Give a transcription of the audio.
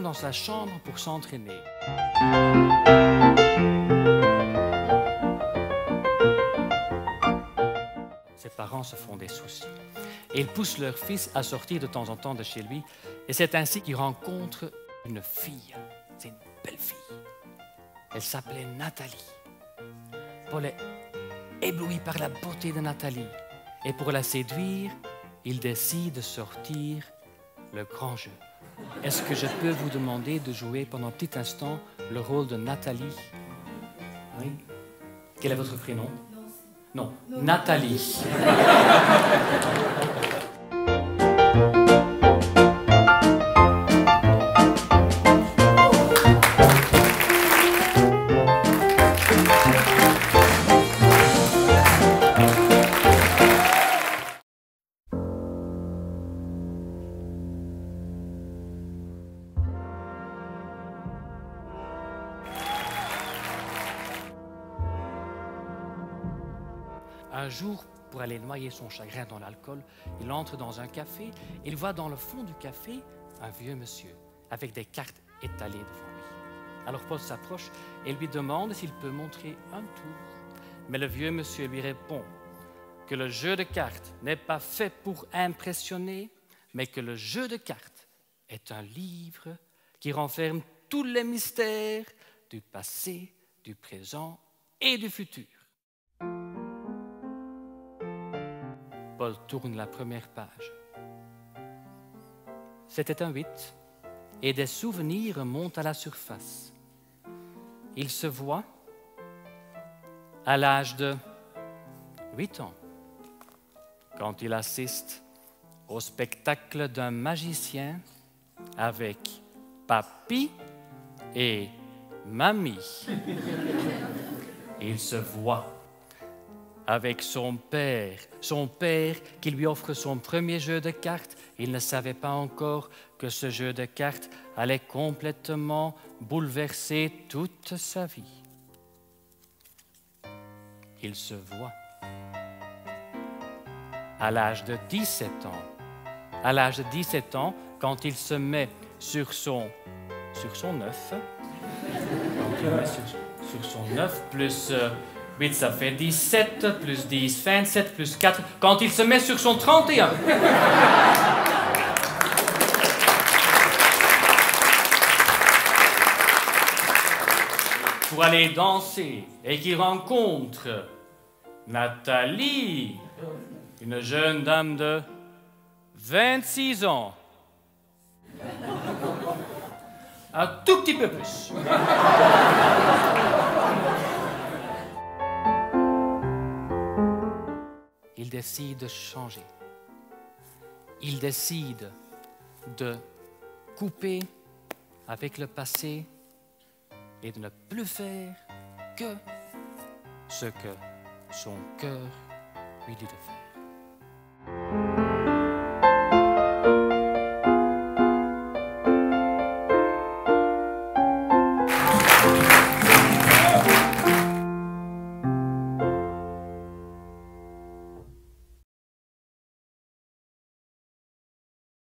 dans sa chambre pour s'entraîner. Ses parents se font des soucis. Et ils poussent leur fils à sortir de temps en temps de chez lui. Et c'est ainsi qu'il rencontre une fille. C'est une belle fille. Elle s'appelait Nathalie. Paul est ébloui par la beauté de Nathalie. Et pour la séduire, il décide de sortir le grand jeu. Est-ce que je peux vous demander de jouer pendant un petit instant le rôle de Nathalie? Oui. Quel est votre prénom? Non, Nathalie. Un jour, pour aller noyer son chagrin dans l'alcool, il entre dans un café et il voit dans le fond du café un vieux monsieur avec des cartes étalées devant lui. Alors Paul s'approche et lui demande s'il peut montrer un tour. Mais le vieux monsieur lui répond que le jeu de cartes n'est pas fait pour impressionner, mais que le jeu de cartes est un livre qui renferme tous les mystères du passé, du présent et du futur. Paul tourne la première page. C'était un 8 et des souvenirs montent à la surface. Il se voit à l'âge de 8 ans, quand il assiste au spectacle d'un magicien avec papy et mamie. Il se voit avec son père qui lui offre son premier jeu de cartes. Il ne savait pas encore que ce jeu de cartes allait complètement bouleverser toute sa vie. Il se voit à l'âge de 17 ans. À l'âge de 17 ans, quand il se met sur son 9, quand il met sur son 9 plus 8, ça fait 17, plus 10, 27, plus 4, quand il se met sur son 31. Pour aller danser et qu'il rencontre Nathalie, une jeune dame de 26 ans. Un tout petit peu plus. Il décide de changer. Il décide de couper avec le passé et de ne plus faire que ce que son cœur lui dit de faire.